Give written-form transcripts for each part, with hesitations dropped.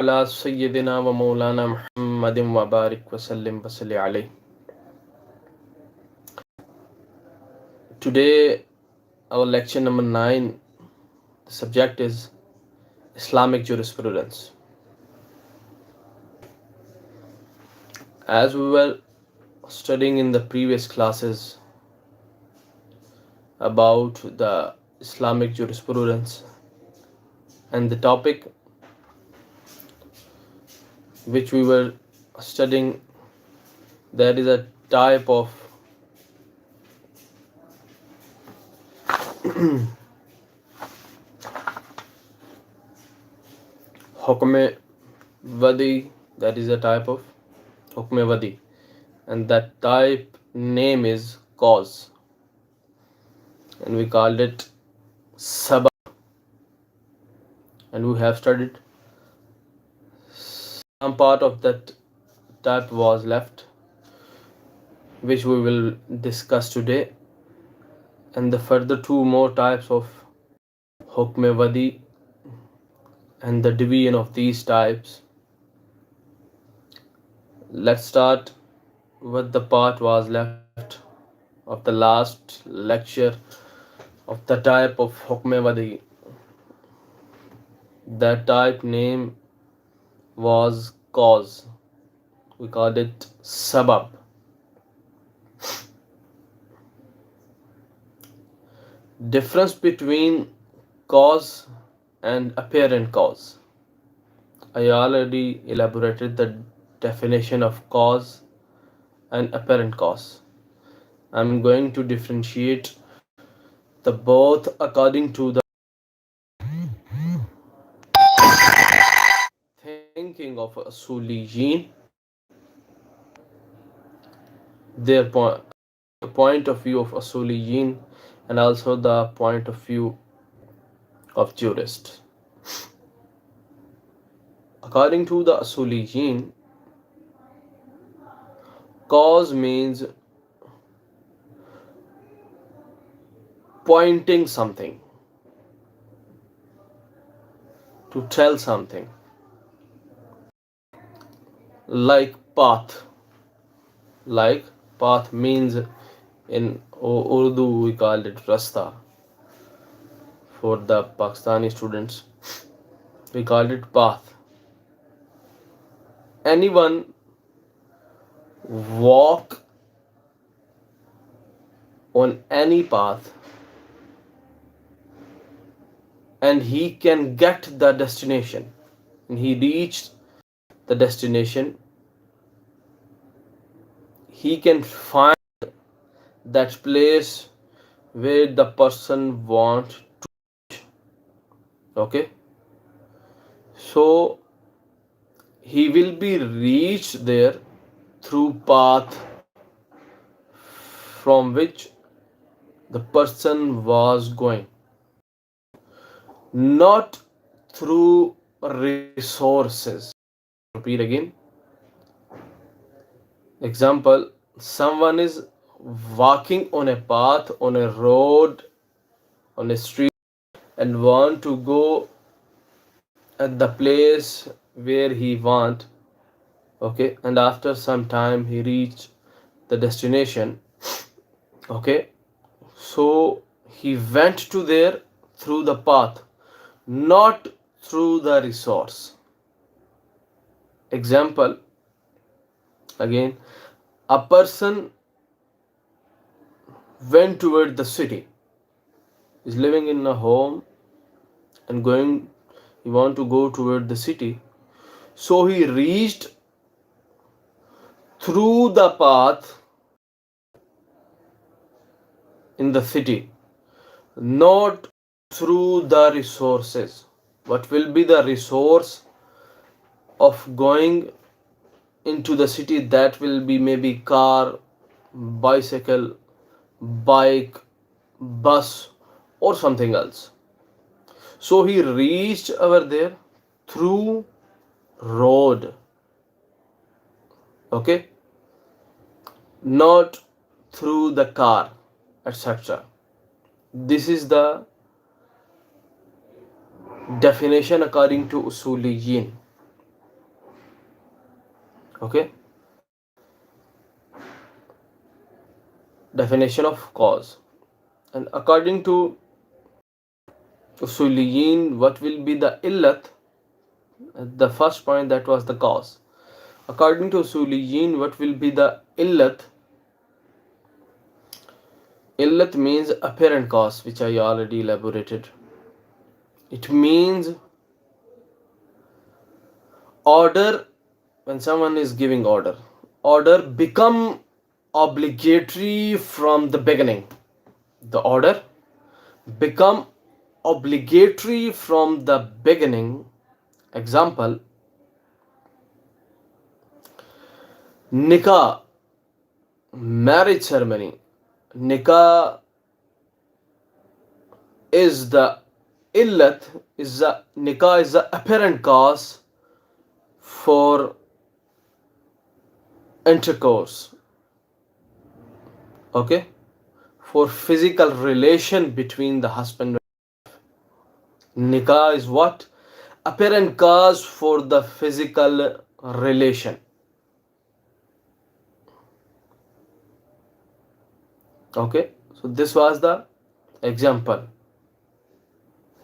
على سيدنا ومولانا محمد وبارك وسلم وصل عليه. Today, our lecture number 9, the subject is Islamic Jurisprudence. As we were studying in the previous classes about the Islamic jurisprudence, and the topic which we were studying, there is a type of hukm wadi, that is a type of hukm wadi, and that type name is cause, and we called it sabab, and we have studied some part of that type was left, which we will discuss today, and the further two more types of hukm wadi and the division of these types. Let's start with the part was left of the last lecture of the type of hukm wadi. That type name was cause. We called it sabab. Difference between cause and apparent cause. I already elaborated the definition of cause and apparent cause. I'm going to differentiate the both according to the thinking of Usuliyin, their point of view of Usuliyin, and also the point of view of jurists. According to the Usuliyin, cause means pointing something, to tell something, like path. Like path means in Urdu we call it rasta. For the Pakistani students, we call it path. Anyone walk on any path and he can get the destination, and he reached the destination, he can find that place where the person wants to. Okay, so he will be reached there through path from which the person was going, not through resources. Repeat again. Example, someone is walking on a path, on a road, on a street, and want to go at the place where he want. Okay, and after some time he reached the destination. Okay, so he went to there through the path, not through the resource. Example, again, a person went toward the city, is living in a home and he want to go toward the city, so he reached through the path in the city, not through the resources. What will be the resource of going into the city? That will be maybe car, bicycle, bike, bus, or something else. So he reached over there through road. Okay, not through the car, etc. This is the definition according to Usuliyin. Okay, definition of cause. And according to usuliyin, what will be the illat? The first point, that was the cause. According to usuliyin, what will be the illat? Illat means apparent cause, which I already elaborated. It means order. When someone is giving order become obligatory from the beginning. The order become obligatory from the beginning. Example, nikah, marriage ceremony. Nikah is the illat, is the nikah is the apparent cause for intercourse. Okay, for physical relation between the husband. Nikah is what? Apparent cause for the physical relation. Okay, so this was the example.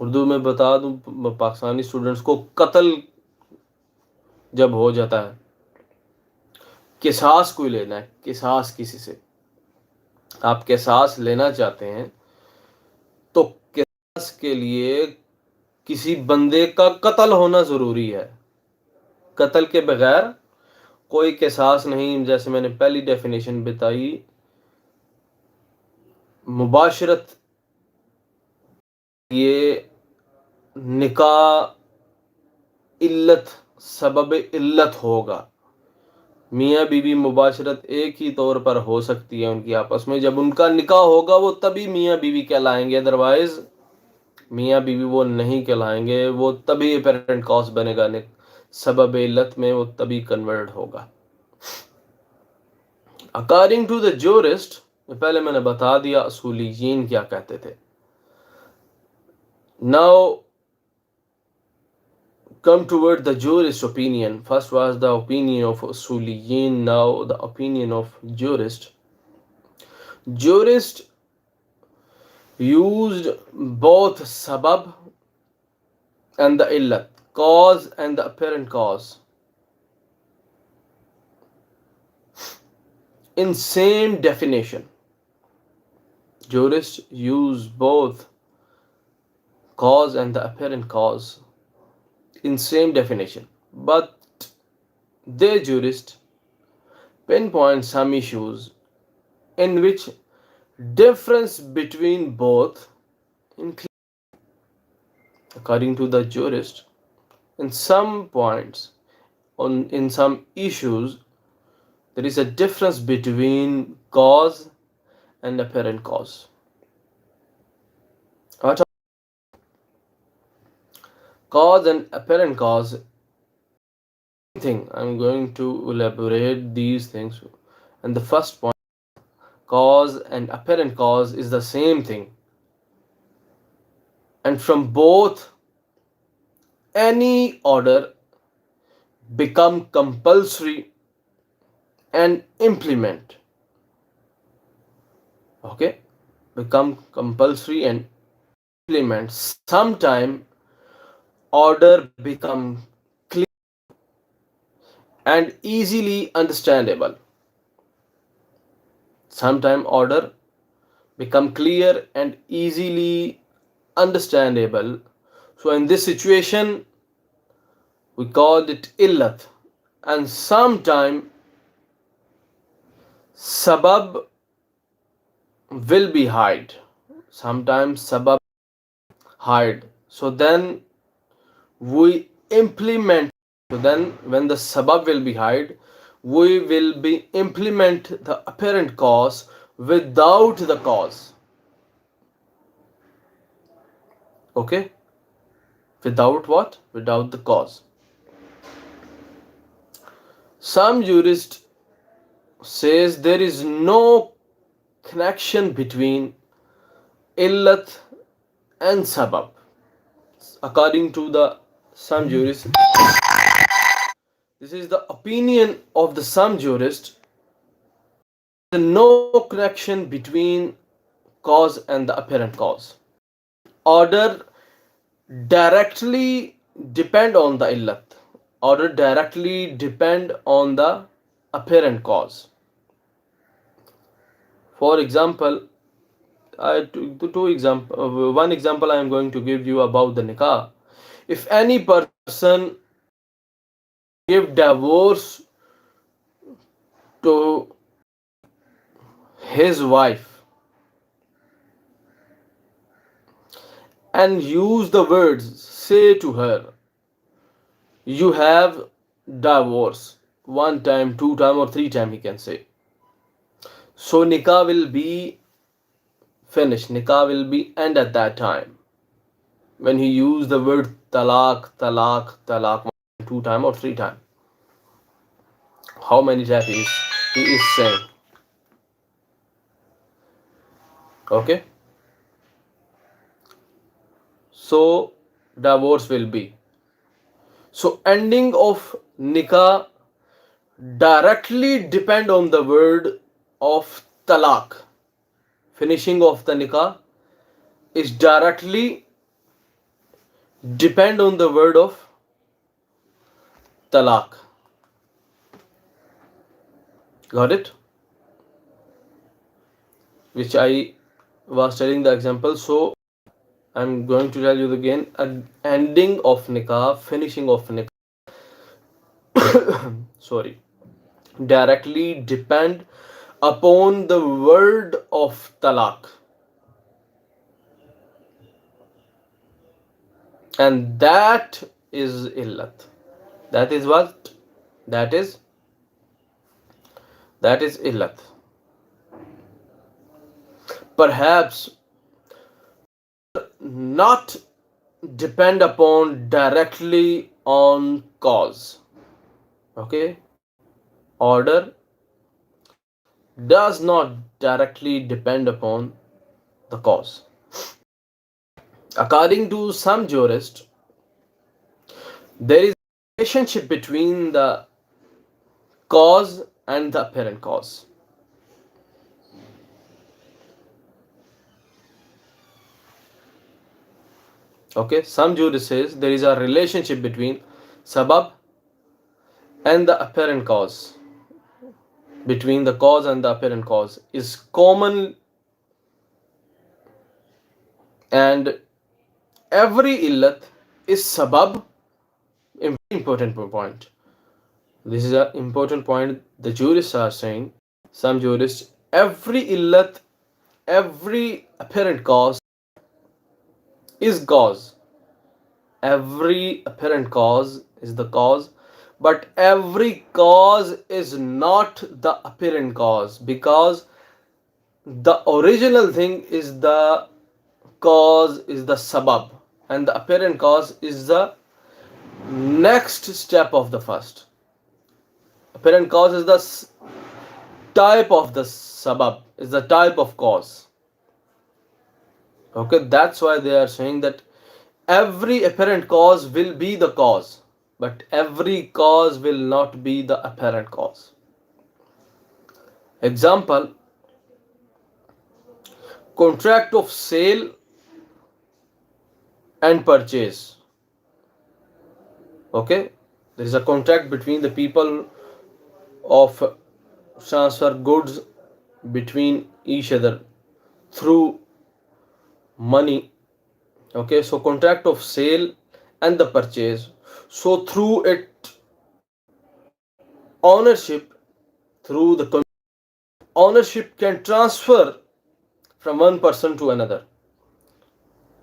Urdu में बता दूं Pakistani students को, कत्ल जब हो जाता है, किसास कोई लेना है, किसास किसी से आप किसास लेना चाहते हैं, तो किसास के लिए किसी बंदे का कत्ल होना जरूरी है. कत्ल के बगैर कोई किसास नहीं. जैसे मैंने पहली डेफिनेशन बताई, मुबाशरत, ये निकाह इल्लत, सबब इल्लत होगा. मियाँ बीवी मुबाशरत एक ही तौर पर हो सकती है उनकी आपस में. जब उनका निकाह होगा वो तभी मियाँ बीवी कहलाएंगे, अदरवाइज मियाँ बीवी वो नहीं कहलाएंगे. वो तभी अपेरेंट कॉज बनेगा, सबब इल्लत में वो तभी कन्वर्ट होगा. अकॉर्डिंग टू द ज्यूरिस्ट, पहले मैंने बता दिया असूलियीन क्या कहते थे. Now come toward the jurist opinion. First was the opinion of usuliyin, now the opinion of jurist. Jurist used both sabab and the illat, cause and the apparent cause, in same definition. Jurists use both cause and the apparent cause in same definition, but they jurist pinpoint some issues in which difference between both include. According to the jurist, in some points, in some issues, there is a difference between cause and apparent cause. What cause and apparent cause thing? I'm going to elaborate these things. And the first point, cause and apparent cause is the same thing, and from both any order become compulsory and implement. Okay, become compulsory and implement. Sometime order become clear and easily understandable. Sometime order become clear and easily understandable. So in this situation we called it illat. And sometime sabab will be hide. Sometimes sabab hide. So then we implement. So then when the sabab will be hide, we will be implement the apparent cause without the cause. Okay, without what? Without the cause. Some jurist says there is no connection between illat and sabab. According to the some jurists, this is the opinion of the some jurists, there is no connection between cause and the apparent cause. Order directly depend on the illat. Order directly depend on the apparent cause. For example, one example I am going to give you about the nikah. If any person give divorce to his wife and use the words, say to her, you have divorce, one time, two time, or three time, he can say. So nikah will be finished, nikah will be end at that time when he use the word talaq, talaq, talaq, two time or three time. How many times he is saying? Okay, so divorce will be. So ending of nikah directly depend on the word of talaq. Finishing of the nikah is directly depend on the word of talaq. Got it? Which I was telling the example. So I'm going to tell you again. Ending of nikah, finishing of nikah. Sorry. Directly depend upon the word of talaq. And that is illat. That is what? That is illat. Perhaps not depend upon directly on cause. Okay? Order does not directly depend upon the cause. According to some jurists, there is a relationship between the cause and the apparent cause. Okay, some jurists says there is a relationship between sabab and the apparent cause. Between the cause and the apparent cause is common, and every illat is sabab. Important point. This is an important point the jurists are saying. Some jurists, every illat, every apparent cause is cause. Every apparent cause is the cause, but every cause is not the apparent cause, because the original thing is the cause, is the sabab, and the apparent cause is the next step of the first. Apparent cause is the type of the sabab, is the type of cause. Okay, that's why they are saying that every apparent cause will be the cause, but every cause will not be the apparent cause. Example, contract of sale and purchase. Okay, there is a contract between the people of transfer goods between each other through money. Okay, so contract of sale and the purchase. So through it, ownership, through the ownership can transfer from one person to another.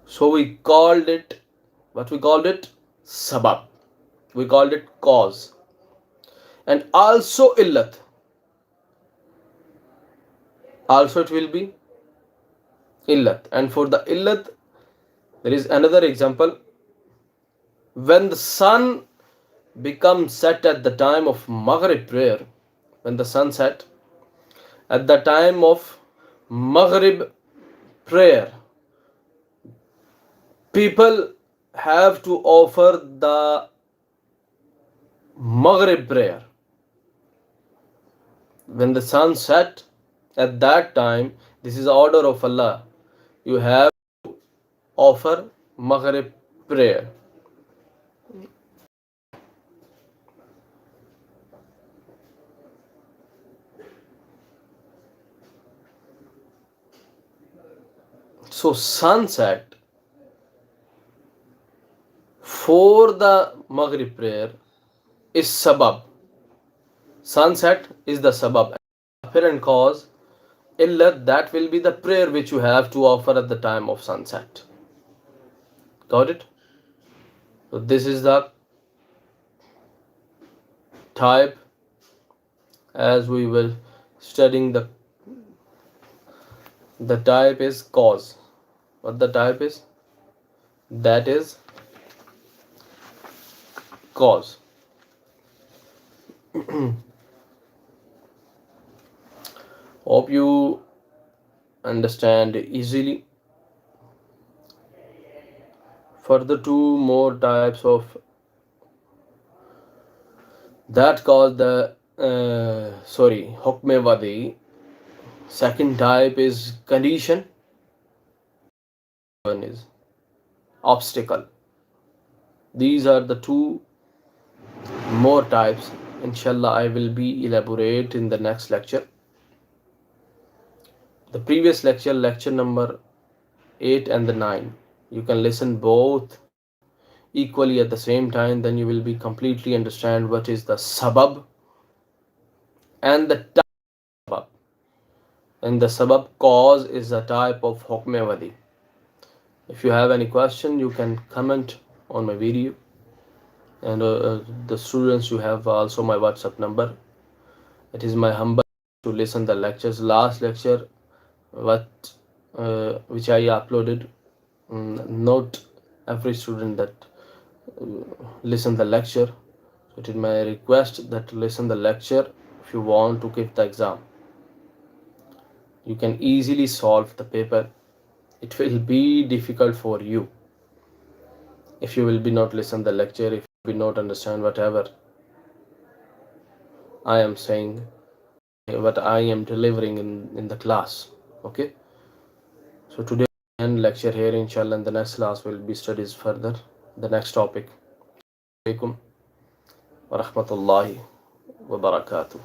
So we called it, what we called it? Sabab. We called it cause. And also illat. Also it will be illat. And for the illat, there is another example. When the sun becomes set at the time of Maghrib prayer, when the sun set at the time of Maghrib prayer, people have to offer the Maghrib prayer. When the sun set, at that time, this is the order of Allah. You have to offer Maghrib prayer. So sunset for the Maghrib prayer is sabab. Sunset is the sabab. Apparent cause, illat, that will be the prayer which you have to offer at the time of sunset. Got it? So this is the type, as we were studying the type is cause. What the type is? That is cause. Hope you understand easily. Further, two more types of that cause the hukme wadi. Second type is condition. One is obstacle. These are the two more types. Inshallah, I will be elaborate in the next lecture. The previous lecture number 8 and the 9, you can listen both equally at the same time, then you will be completely understand what is the sabab and the type of sabab. And the sabab cause is a type of hukme wadi. If you have any question, you can comment on my video. And the students, you have also my WhatsApp number. It is my humble to listen the lectures. Last lecture, which I uploaded, not every student that listen the lecture. So it is my request that listen the lecture if you want to give the exam. You can easily solve the paper. It will be difficult for you if you will be not listen the lecture, if you will not understand whatever I am saying, what I am delivering in the class. Okay, so today end lecture here, inshallah, and the next class will be studies further the next topic. Alaikum wa rahmatullahi wa barakatuh.